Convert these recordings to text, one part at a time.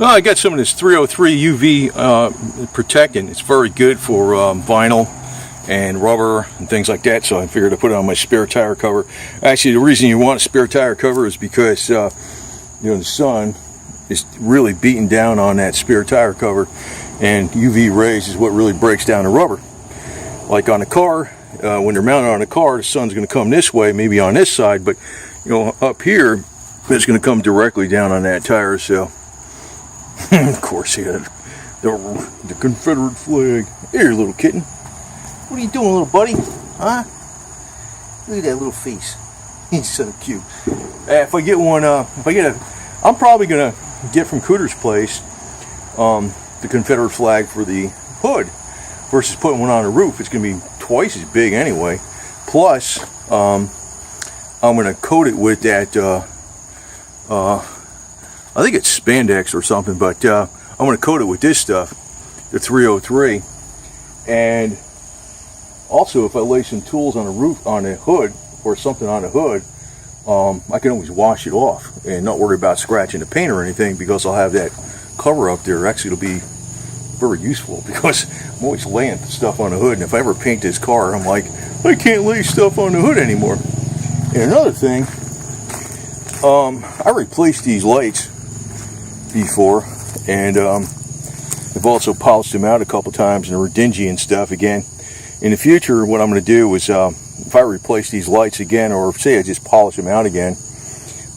Well, I got some of this 303 UV Protectant. It's very good for vinyl and rubber and things like that, so I figured I'd put it on my spare tire cover. Actually, the reason you want a spare tire cover is because the sun is really beating down on that spare tire cover, and UV rays is what really breaks down the rubber. Like on a car, when they're mounted on a car, the sun's going to come this way, maybe on this side, but up here, it's going to come directly down on that tire. So of course, he had the Confederate flag. Here, little kitten. What are you doing, little buddy? Huh? Look at that little face. He's so cute. If I get one, I'm probably gonna get from Cooter's place the Confederate flag for the hood versus putting one on the roof. It's gonna be twice as big anyway. Plus, I'm gonna coat it with that. I think it's spandex or something, but I'm going to coat it with this stuff, the 303. And also, if I lay some tools on the roof, on the hood, or something on the hood, I can always wash it off and not worry about scratching the paint or anything, because I'll have that cover up there. Actually, it'll be very useful because I'm always laying stuff on the hood, and if I ever paint this car, I'm like, I can't lay stuff on the hood anymore. And another thing, I replaced these lights before, and I've also polished them out a couple times, and they were dingy and stuff again. In the future, what I'm going to do is if I replace these lights again, or say I just polish them out again,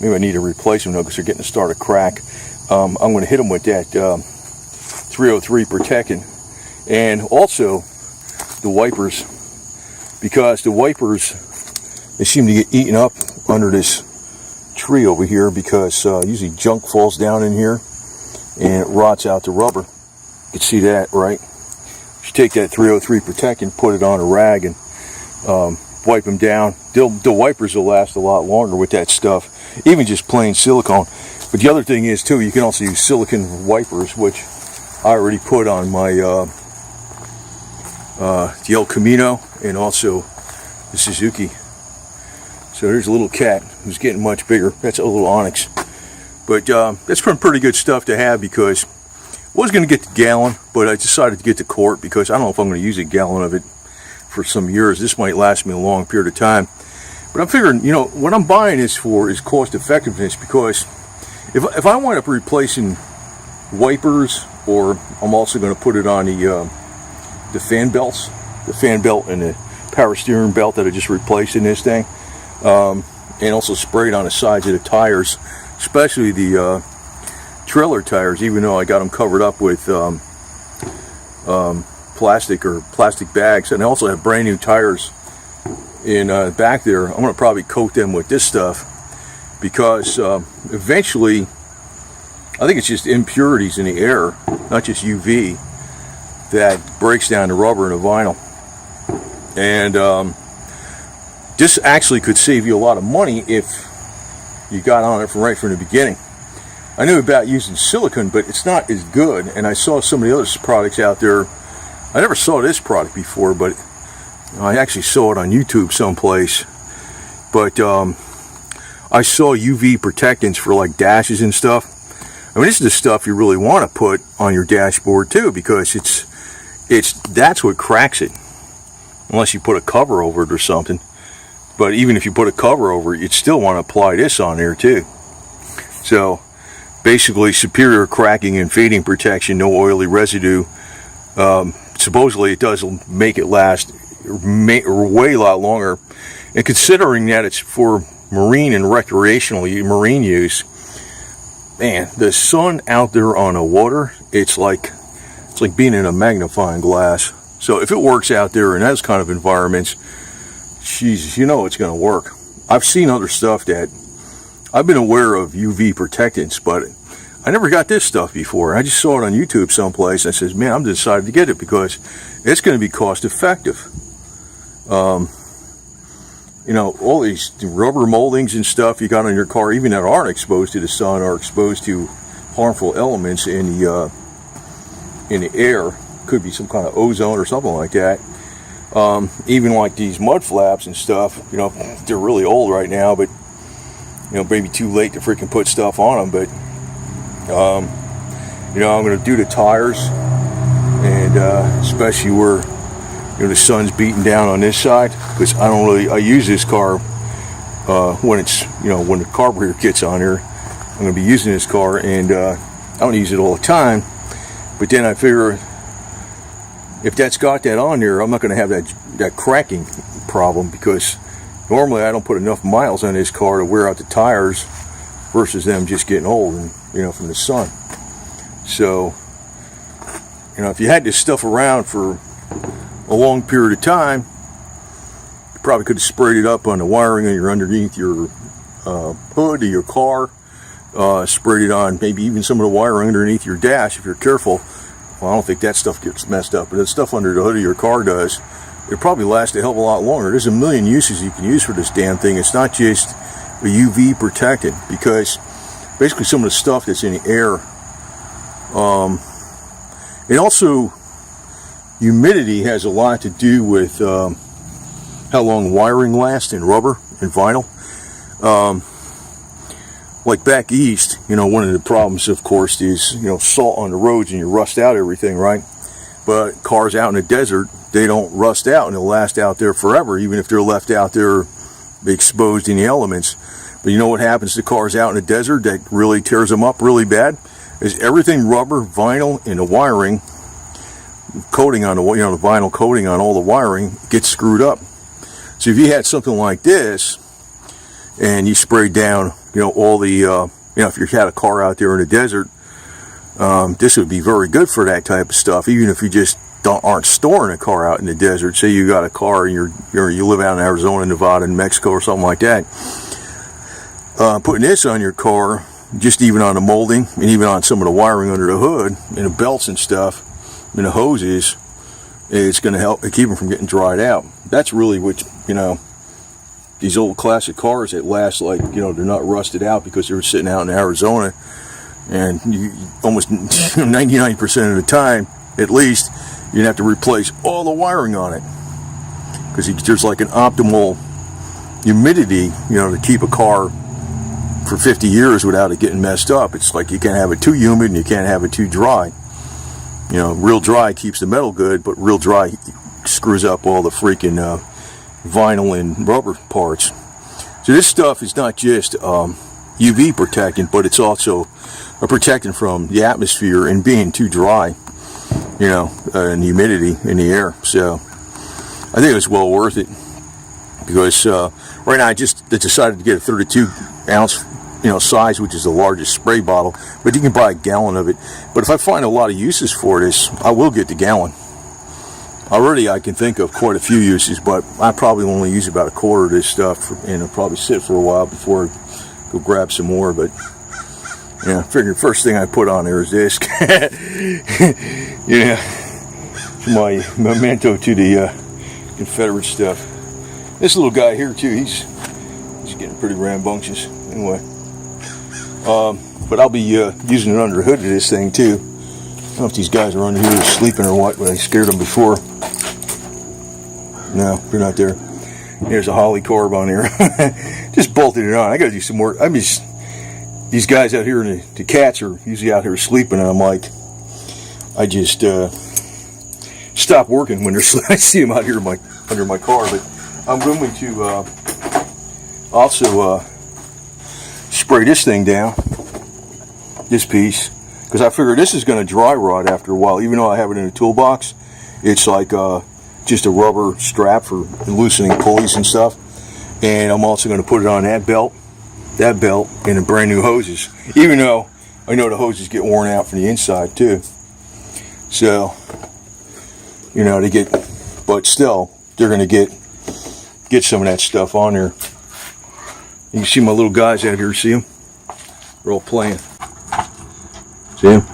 maybe I need to replace them though because they're getting to start to crack. I'm going to hit them with that 303 Protectant, and also the wipers, because the wipers, they seem to get eaten up under this tree over here, because usually junk falls down in here and it rots out the rubber. You can see that, right? You take that 303 Protectant, put it on a rag, and wipe them down. The wipers will last a lot longer with that stuff, even just plain silicone. But the other thing is too, you can also use silicone wipers, which I already put on my the El Camino and also the Suzuki. So there's a little cat who's getting much bigger. That's a little Onyx. But that's pretty good stuff to have, because I was going to get the gallon, but I decided to get the quart because I don't know if I'm going to use a gallon of it for some years. This might last me a long period of time. But I'm figuring, what I'm buying this for is cost effectiveness, because if I wind up replacing wipers, or I'm also going to put it on the fan belts, the fan belt and the power steering belt that I just replaced in this thing. And also sprayed on the sides of the tires, especially the trailer tires, even though I got them covered up with plastic bags. And I also have brand new tires in back there. I'm going to probably coat them with this stuff, because eventually, I think it's just impurities in the air, not just UV, that breaks down the rubber and the vinyl. And this actually could save you a lot of money if you got on it right from the beginning. I knew about using silicone, but it's not as good. And I saw some of the other products out there. I never saw this product before, but I actually saw it on YouTube someplace. But I saw UV protectants for like dashes and stuff. I mean, this is the stuff you really want to put on your dashboard too, because that's what cracks it, unless you put a cover over it or something. But even if you put a cover over it, you'd still want to apply this on there too. So basically, superior cracking and fading protection, no oily residue. Supposedly it does make it last way a lot longer. And considering that it's for marine and recreational marine use, man, the sun out there on the water, it's like being in a magnifying glass. So if it works out there in those kind of environments, Jesus, it's going to work. I've seen other stuff that I've been aware of UV protectants, but I never got this stuff before. I just saw it on YouTube someplace, and I says, man, I'm decided to get it because it's going to be cost effective. All these rubber moldings and stuff you got on your car, even that aren't exposed to the sun, are exposed to harmful elements in the air. Could be some kind of ozone or something like that. Even like these mud flaps and stuff, they're really old right now, but maybe too late to freaking put stuff on them. But You know, I'm going to do the tires, and especially where, you know, the sun's beating down on this side, because I use this car when it's, you know, when the carburetor kits on here. I'm going to be using this car, and I don't use it all the time, but then I figure if that's got that on there, I'm not going to have that cracking problem, because normally I don't put enough miles on this car to wear out the tires versus them just getting old, and, you know, from the sun. So, you know, if you had this stuff around for a long period of time, you probably could have sprayed it up on the wiring underneath your hood of your car, sprayed it on maybe even some of the wiring underneath your dash if you're careful. Well, I don't think that stuff gets messed up, but the stuff under the hood of your car does. It probably lasts a hell of a lot longer. There's a million uses you can use for this damn thing. It's not just a UV protectant, because basically some of the stuff that's in the air, and also humidity has a lot to do with how long wiring lasts in rubber and vinyl. Like back east, you know, one of the problems, of course, is, you know, salt on the roads and you rust out everything, right? But cars out in the desert, they don't rust out, and they'll last out there forever, even if they're left out there exposed in the elements. But you know what happens to cars out in the desert that really tears them up really bad? Is everything rubber, vinyl, and the wiring coating on the, you know, the vinyl coating on all the wiring gets screwed up. So if you had something like this and you sprayed down, you know, all the, you know, if you had a car out there in the desert, this would be very good for that type of stuff. Even if you just aren't storing a car out in the desert. Say you got a car and you live out in Arizona, Nevada, and Mexico, or something like that. Putting this on your car, just even on the molding and even on some of the wiring under the hood and the belts and stuff and the hoses, it's going to help keep them from getting dried out. That's really what, you know, these old classic cars that last, like, you know, they're not rusted out because they were sitting out in Arizona, and you almost 99% of the time, at least, you'd have to replace all the wiring on it, because there's like an optimal humidity, you know, to keep a car for 50 years without it getting messed up. It's like you can't have it too humid and you can't have it too dry. You know, real dry keeps the metal good, but real dry screws up all the freaking vinyl and rubber parts. So this stuff is not just UV protectant, but it's also a protectant from the atmosphere and being too dry, you know, and humidity in the air. So I think it's well worth it, because right now I just decided to get a 32 ounce, you know, size, which is the largest spray bottle, but you can buy a gallon of it. But if I find a lot of uses for this, I will get the gallon. Already I can think of quite a few uses, but I probably only use about a quarter of this stuff, and it'll probably sit for a while before I go grab some more. But yeah, I figured first thing I put on there is this. Yeah, my memento to the Confederate stuff. This little guy here too, he's getting pretty rambunctious. Anyway, but I'll be using it under the hood of this thing too. I don't know if these guys are under here sleeping or what, but I scared them before. No, they're not there. There's a holly carb on here. Just bolted it on. I gotta do some work. I mean, these guys out here, the cats are usually out here sleeping, and I'm like, I just stop working when they're I see them out here under my car. But I'm going to also spray this thing down, this piece, because I figure this is going to dry rot after a while. Even though I have it in a toolbox, it's like just a rubber strap for loosening pulleys and stuff. And I'm also going to put it on that belt, and the brand new hoses. Even though I know the hoses get worn out from the inside too. So, you know, but still, they're going to get some of that stuff on there. You can see my little guys out here, see them? They're all playing. See them?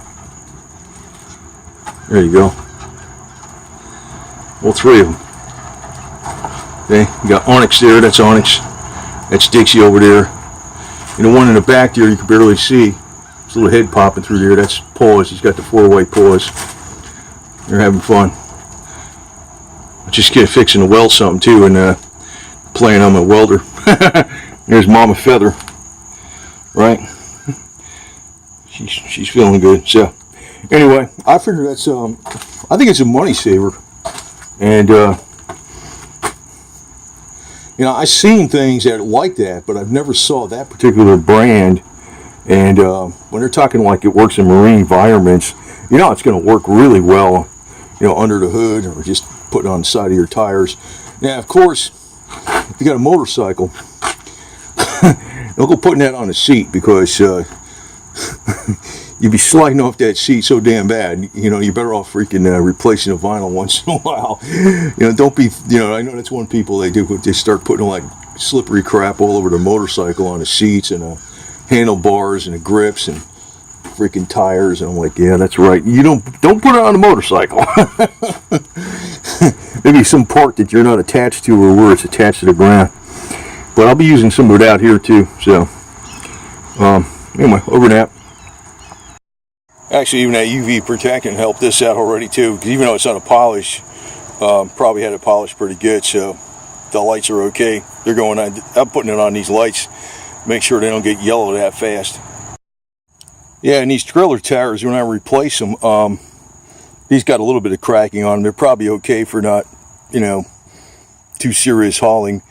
There you go. All three of them. Okay, you got Onyx there, that's Onyx. That's Dixie over there. And the one in the back there you can barely see. His little head popping through there, that's paws. He's got the 4-way paws. They're having fun. I just get fixing to weld something too, and playing on my welder. There's Mama Feather, right? She's feeling good. So Anyway, I figure that's I think it's a money saver, and you know, I've seen things that are like that, but I've never saw that particular brand. And when they're talking like it works in marine environments, you know, it's going to work really well, you know, under the hood or just put it on the side of your tires. Now, of course, if you got a motorcycle, don't go putting that on the seat, because you'd be sliding off that seat so damn bad. You know, you're better off freaking replacing the vinyl once in a while. You know, don't be, you know, I know that's one people they do. They start putting like slippery crap all over the motorcycle, on the seats and handlebars and the grips and freaking tires. And I'm like, yeah, that's right. You don't put it on a motorcycle. Maybe some part that you're not attached to, or where it's attached to the ground. But I'll be using some of it out here too. So anyway, over and out. Actually, even that UV Protectant helped this out already too, because even though it's not a polish, probably had it polished pretty good, so the lights are okay. They're going on. I'm putting it on these lights, make sure they don't get yellow that fast. Yeah, and these trailer tires, when I replace them, these got a little bit of cracking on them. They're probably okay for not, you know, too serious hauling.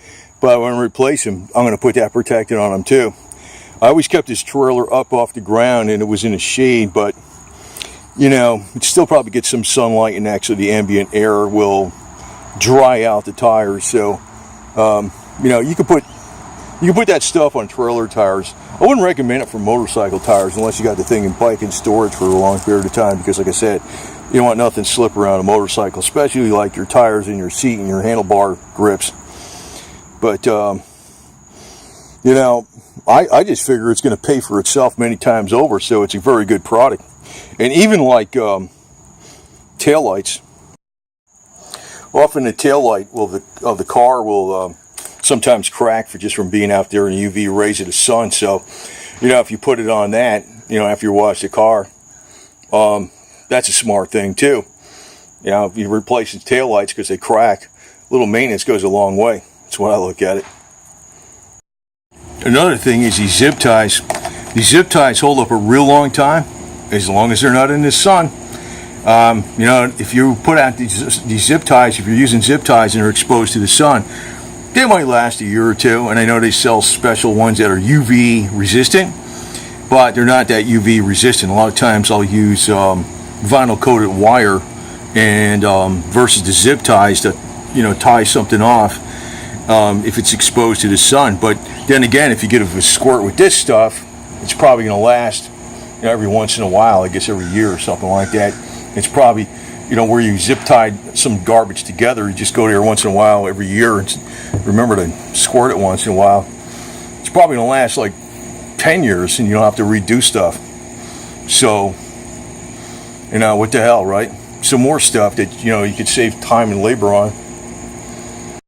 But when I replace them, I'm going to put that protectant on them too. I always kept this trailer up off the ground, and it was in the shade, but you know, it still probably gets some sunlight, and actually the ambient air will dry out the tires. So you know, you can put that stuff on trailer tires. I wouldn't recommend it for motorcycle tires unless you got the thing in bike in storage for a long period of time, because like I said, you don't want nothing slip around a motorcycle, especially like your tires and your seat and your handlebar grips. But you know, I just figure it's going to pay for itself many times over, so it's a very good product. And even like taillights, often the taillight of the car will sometimes crack from being out there in the UV rays of the sun. So, you know, if you put it on that, you know, after you wash the car, that's a smart thing too. You know, if you replace the taillights because they crack, a little maintenance goes a long way. That's what I look at it. Another thing is these zip ties. These zip ties hold up a real long time, as long as they're not in the sun. You know, if you put out these zip ties, if you're using zip ties and they're exposed to the sun, they might last a year or two. And I know they sell special ones that are UV resistant, but they're not that UV resistant. A lot of times I'll use vinyl coated wire and versus the zip ties to, you know, tie something off if it's exposed to the sun. But then again, if you get a squirt with this stuff, it's probably going to last, you know, every once in a while, I guess every year or something like that. It's probably, you know, where you zip tied some garbage together, you just go there once in a while every year and remember to squirt it once in a while. It's probably going to last like 10 years and you don't have to redo stuff. So, you know, what the hell, right? Some more stuff that, you know, you could save time and labor on.